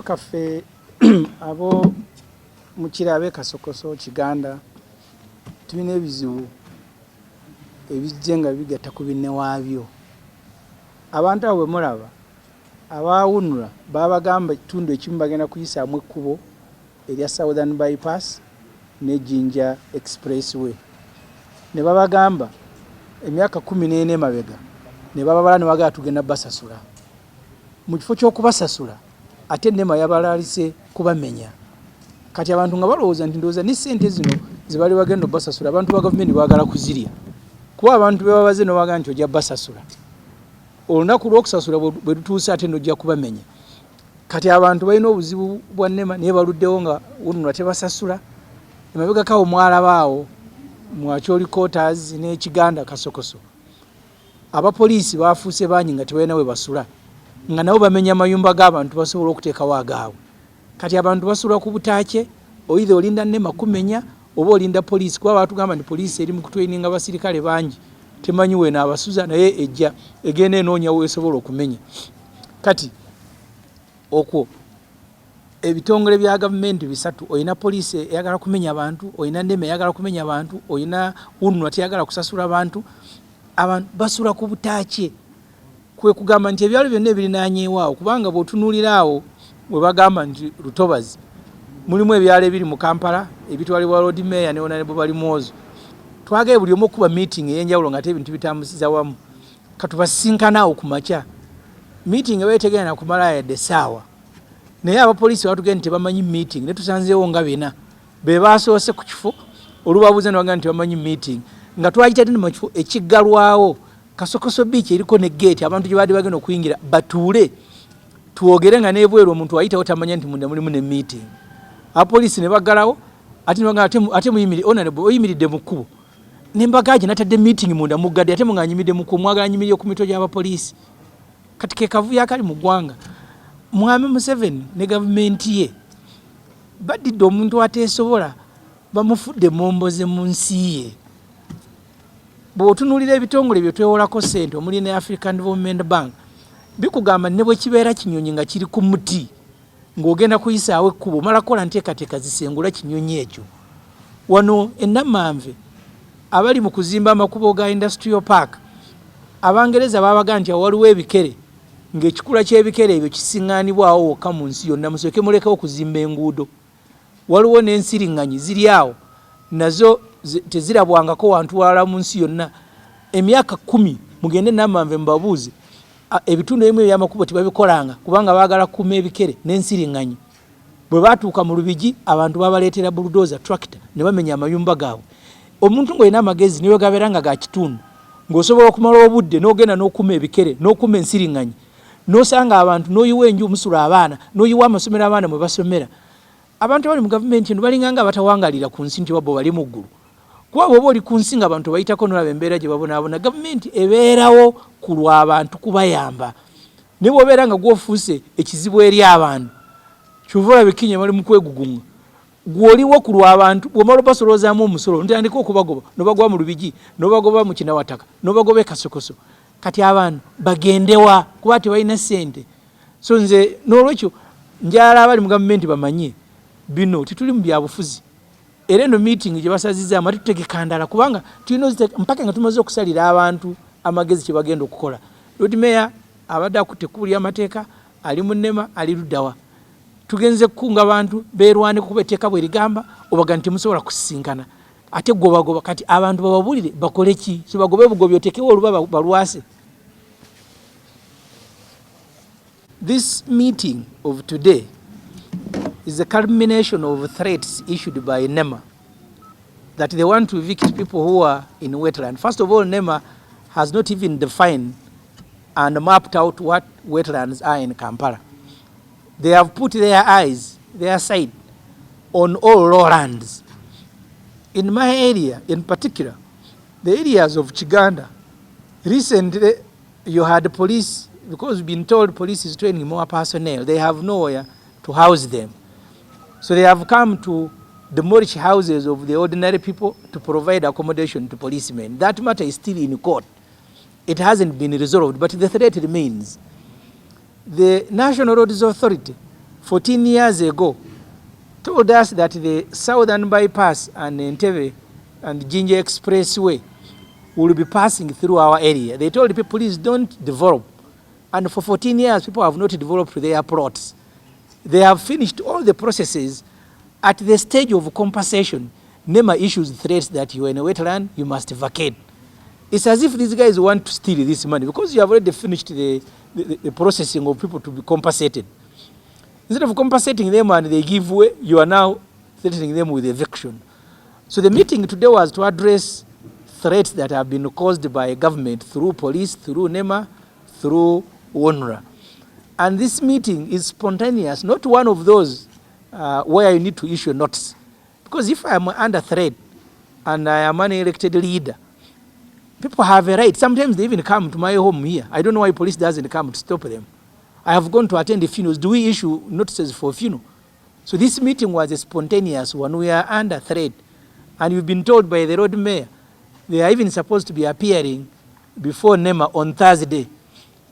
Kaffe abo mukira abe Kasokoso Kiganda tulina ebizibu ebijje nga bigatta ku binne waabyo. Abantu abo mulaba aba UNRA babagamba kitundu ekimu bagenda kuyisaamu ekkubo erya Southern Bypass ne Jinja Expressway. Ne babagamba emyaka 14 mabega ne bababala ne bagala tugenda basasula. Mu kifo ky'okubasasula ate NEMA yabalalise kubamenya. Kati abantu nga balowooza nti ndowooza ni ssente zino zibali bagenda basasula abantu ba gavumenti bagala kuzirya. Kuba abantu bebabaze no baga nti ojja basasula. Olunaku lw'okusasula bwe lutuuse ate nojja kubamenya. Kati abantu balina obuzibu bwa NEMA naye baluddewo nga UNRA tebasasula. Emabega kawo mwalabaawo Mwacholi quarters ne Kiganda Kasokoso. Abapoliisi bafuuse banyi nga tebalina we basula. Nga nabo bamenya mayumba g'abantu basobola okuteekawo agaabwe. Kati abantu basula ku butaache oyize olinda NEMA kumenya oba olinda poliisi kuba batugamba nti poliisi eri mu kutraininga abasirikale bangi temanyi we n'abasuza naye ejja egenda enoonya weesobola okumenya. Kati okwo ebitongole bya gavumenti bisatu oyina poliisi eyagala kumenya abantu, oyina NEMA eyagala kumenya abantu, oyina UNRA teyagala kusasula abantu, abantu basula ku butaache. Kwe kugamba nti ebyalo byonna ebirinaanyeewaawo kubanga bw'otunuuliraawo bwe bagamba nti Lutobazi mulimu ebyalo ebiri mu Kampala ebitwalibwa Lord Mayor ne Ronald Balimwezo. Twagaye buli omu okuba meeting ey'enjawulo ng'ate ebintu bitambusiza wamu. Katubasinkanawo ku makya. Meeting ebaeteganya kumala yadde essaawa. Naye abapoliisi batugenda nti tebamanyi meeting ne tusanzeewo nga bena. Be baasoose ku kifo olubabuuza ne bagamba nti bamanyi meeting. Nga twayitadde mu kifo ekiggalwawo Kasokoso beach eriko ne gate abantu gye baali bagenda okuyingira batuule tuogere nga n'ebweru omuntu ayitawo tamanya nti munda mulimu ne meeting. Abapoliisi ne baggalawo ate ne bagamba ate muyimiri honorable oyimiridde mu kkubo n'embagaaji natadde meeting munda muggadde ate munganyimidde mu kkubo mwagala nyimirire ku mitwe gy'abapoliisi. Kati ke kavuyo akali mu ggwanga Mwami Museveni ne gavumenti ye badidde omuntu ateesobola bamufudde momboze mu nsi ye. Bw'otunuulira ebitongole bye twewolako ssente omuli ne African Development Bank bikugamba ne bwe kibeera kinyonyi nga kiri ku muti ng'ogenda kuyisaawo ekkubo omala kola nteekateeka zisengula kinyonyi ekyo. Wano ennamanve abali mu kuzimba amakubo ga Industrial Park Abangereza babaga nti waliwo ebikere ng'ekikula ky'ebikere ebyo kisiŋŋaanibwawo wokka mu nsi yonna musooke mulekewo okuzimba enguudo. Waliwo n'ensiriŋŋanyi ziri awo nazo tezirabwangako wantu walala mu nsi yonna. Emyaka 10 mugende namanve mbabuuze ebitundu ebimu eby'amakubo tebabikolanga kubanga baagala kukuuma ebikere n'ensiriŋŋanyi. Bwe baatuuka mu Lubigi abantu babaleetera bulldozer tractor ne bamenya amayumba gaabwe. Omuntu ng'olina amagezi niwe gabeera nga ga kitundu ng'osobola okumala obudde n'ogenda n'okuma ebikere n'okuma ensiriŋŋanyi n'osanga abantu n'oyiwa enju musula abaana n'oyiwa amasomero abaana mwe basomera. Abantu abali mu gavumenti eno balinganga abatawangalira ku nsi nti wabbo bali mu ggulu. Kuba bw'oba oli ku nsi nga abantu bayitako n'olaba embeera gye babonaabona gavumenti ebeerawo ku lw'abantu kubayamba. Ne bw'obeera nga gw'ofuuse ekizibu eri abantu kyova olaba Kenya bali mu kwegugunga gw'oliwo ku lw'abantu bw'omala obasolozaamu omusolo ntandika okubagoba n'obagwa mu Lubigi n'obagoba mu Kinawataka n'obagoba e Kasokoso. Kati abantu bagendewa kuba tebalina ssente. So nze n'olwekyo njala abali mu gavumenti bamanye bino tituli mu byabufuzi. Era eno meeting gye basazizaamu tutegeka ndala kubanga tulina mpaka nga tumaze okusalira abantu amagezi kye bagenda okukola. Lord Mayor abadde akutte ekkubo ly'amateeka ali mu NEMA ali luddawa. Tugenze kukunga abantu beerwane kuba etteeka bwe ligamba obaga nti musobola kusisinkana. Ate gobagoba kati abantu bababulire bakole ki? So bagobe bugobi otekewo oluba balwase. This meeting of today is the culmination of threats issued by NEMA that they want to evict people who are in wetland. First of all, NEMA has not even defined and mapped out what wetlands are in Kampala. They have put their eyes, their sight on all lowlands. In my area, in particular, the areas of Kiganda, recently you had police, because we've been told police is training more personnel, they have nowhere to house them. So they have come to demolish houses of the ordinary people to provide accommodation to policemen. That matter is still in court. It hasn't been resolved, but the threat remains. The National Roads Authority 14 years ago, told us that the Southern Bypass and Entebbe and Ginger Expressway will be passing through our area. They told people, please don't develop. And for 14 years, people have not developed their plots. They have finished all the processes. At the stage of compensation, NEMA issues threats that you are in a wetland, you must vacate. It's as if these guys want to steal this money because you have already finished the processing of people to be compensated. Instead of compensating them and they give way, you are now threatening them with eviction. So the meeting today was to address threats that have been caused by government through police, through NEMA, through UNRA. And this meeting is spontaneous, not one of those where you need to issue a notice. Because if I am under threat and I am an elected leader, people have a right. Sometimes they even come to my home here. I don't know why police doesn't come to stop them. I have gone to attend the funerals. Do we issue notices for funeral? So this meeting was a spontaneous one. We are under threat. And we've been told by the road mayor, they are even supposed to be appearing before NEMA on Thursday.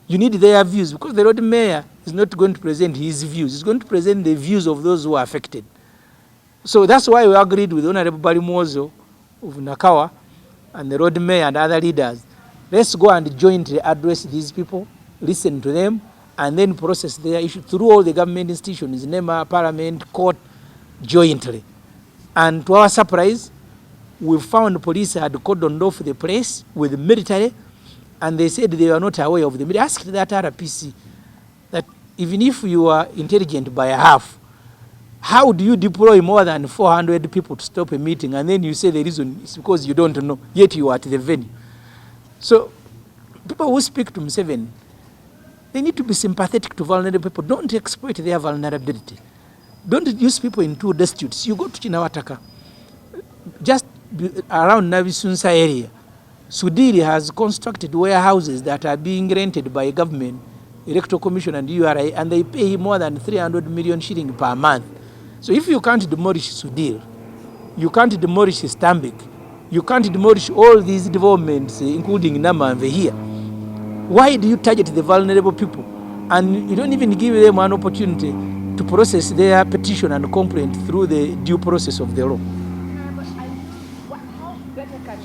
You need their views because the road mayor is not going to present his views. He's going to present the views of those who are affected. So that's why we agreed with Ronald Balimwezo of Nakawa and the road mayor and other leaders. Let's go and jointly address these people, listen to them, and then process their issue through all the government institutions, NEMA, Parliament, Court, jointly. And to our surprise, we found police had cordoned off the place with the military, and they said they were not aware of them. They asked that RPC that even if you are intelligent by half, how do you deploy more than 400 people to stop a meeting, and then you say the reason is because you don't know, yet you are at the venue? So people who speak to Museveni, they need to be sympathetic to vulnerable people. Don't exploit their vulnerability. Don't use people in two disputes. You go to Chinawataka, just around Navisunsa area, Sudiri has constructed warehouses that are being rented by government, Electoral Commission and URA, and they pay more than 300 million shillings per month. So if you can't demolish Sudiri, you can't demolish Stambik, you can't demolish all these developments, including Nama and Vehia, why do you target the vulnerable people? And you don't even give them an opportunity to process their petition and complaint through the due process of the law.